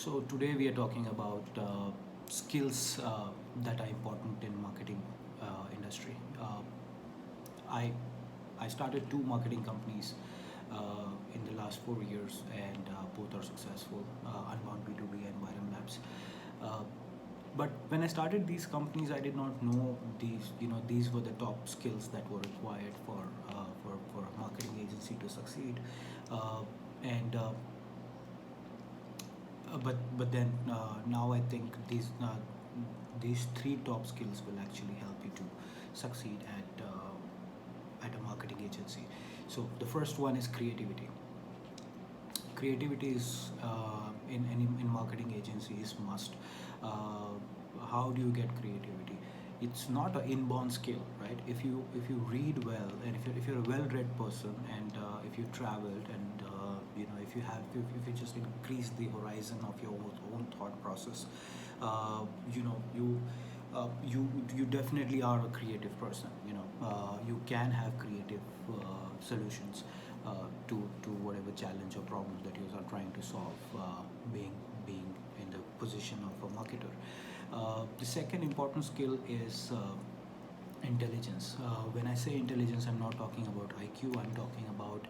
So today we are talking about skills that are important in marketing industry. I I started two marketing companies in the last 4 years, and both are successful. Unbound B2B and Viram Labs. Uh, but when I started these companies, I did not know these. These were the top skills that were required for a marketing agency to succeed. And but then now I think these three top skills will actually help you to succeed at a marketing agency. So the first one is creativity. Creativity is in marketing agency is must. Uh, how do you get creativity? It's not an inborn skill, right? If you read well, and if you're a well-read person, and if you traveled, and if you just increase the horizon of your own thought process, you definitely are a creative person. You can have creative solutions to whatever challenge or problems that you are trying to solve, being in the position of a marketer. The second important skill is intelligence. When I say intelligence, I'm not talking about IQ. I'm talking about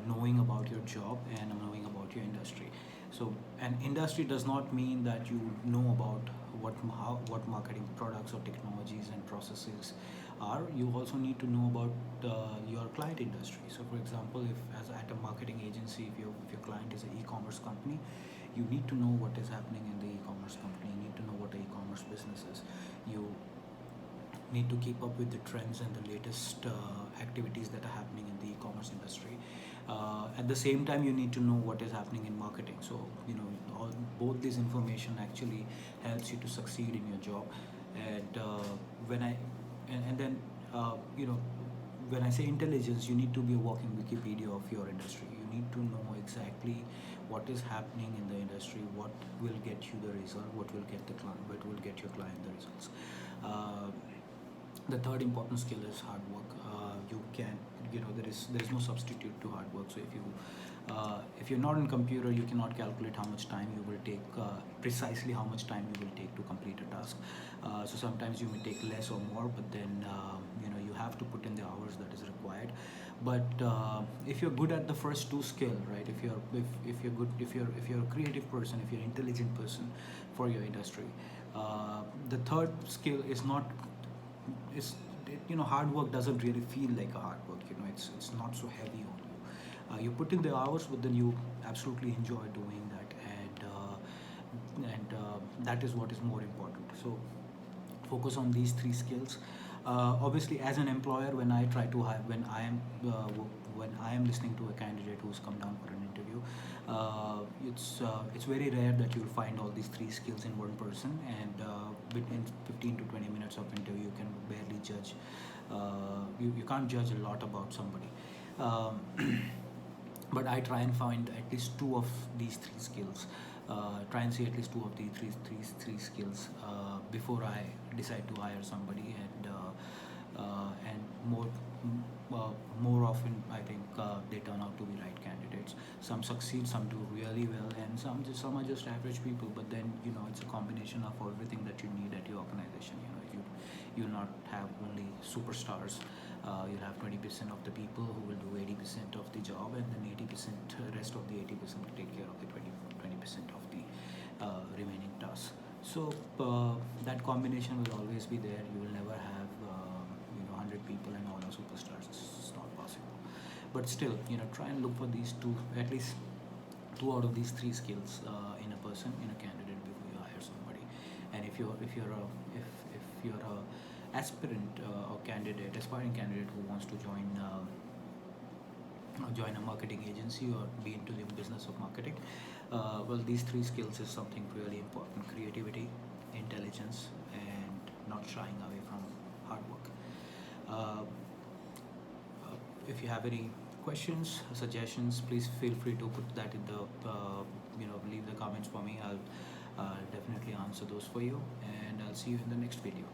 knowing about your job and knowing about your industry. So, an industry does not mean that you know about what marketing products or technologies and processes are. You also need to know about your client industry. So, for example, if as at a marketing agency, if your client is an e-commerce company, you need to know what is happening in the e-commerce company. You need to know what the e-commerce business is. You need to keep up with the trends and the latest activities that are happening in the e-commerce industry. At the same time, you need to know what is happening in marketing. So both this information actually helps you to succeed in your job. And when I and then when I say intelligence, you need to be a walking Wikipedia of your industry. You need to know exactly what is happening in the industry, what will get you the result, what will get the client, what will get your client the results. Uh, the third important skill is hard work. You can, there is no substitute to hard work. So if you're not in computer, you cannot calculate how much time you will take, precisely how much time you will take to complete a task. So sometimes you may take less or more, but then you have to put in the hours that is required. But if you're good at the first two skill, right? If you're good, if you're a creative person, if you're an intelligent person for your industry, the third skill is not, it's hard work doesn't really feel like a hard work. It's not so heavy on you. You put in the hours, but then you absolutely enjoy doing that, and that is what is more important. So focus on these three skills. Obviously, as an employer, when I try to hire, when I am listening to a candidate who's come down for an interview, it's very rare that you'll find all these three skills in one person, and within 15 to 20 minutes of interview, you can barely judge. You can't judge a lot about somebody. Um, but I try and find at least two of these three skills. Try and see at least two of the three skills before I decide to hire somebody, and more often I think they turn out to be right candidates. Some succeed, some do really well, and some are just average people. But then it's a combination of everything that you need at your organization. You'll not have only superstars. You'll have 20% of the people who will do 80% of the job, and then 80% rest of the 80% will take care of the 20% of the remaining tasks. So that combination will always be there. You will never have 100 people and all are superstars. It's not possible. But still, try and look for these two, at least two out of these three skills in a person, in a candidate, before you hire somebody. And if you're a aspirant or candidate, aspiring candidate who wants to join a marketing agency or be into the business of marketing, well, these three skills is something really important: creativity, intelligence, and not shying away from hard work. Uh, if you have any questions, suggestions, please feel free to put that in the leave the comments for me. I'll definitely answer those for you, and I'll see you in the next video.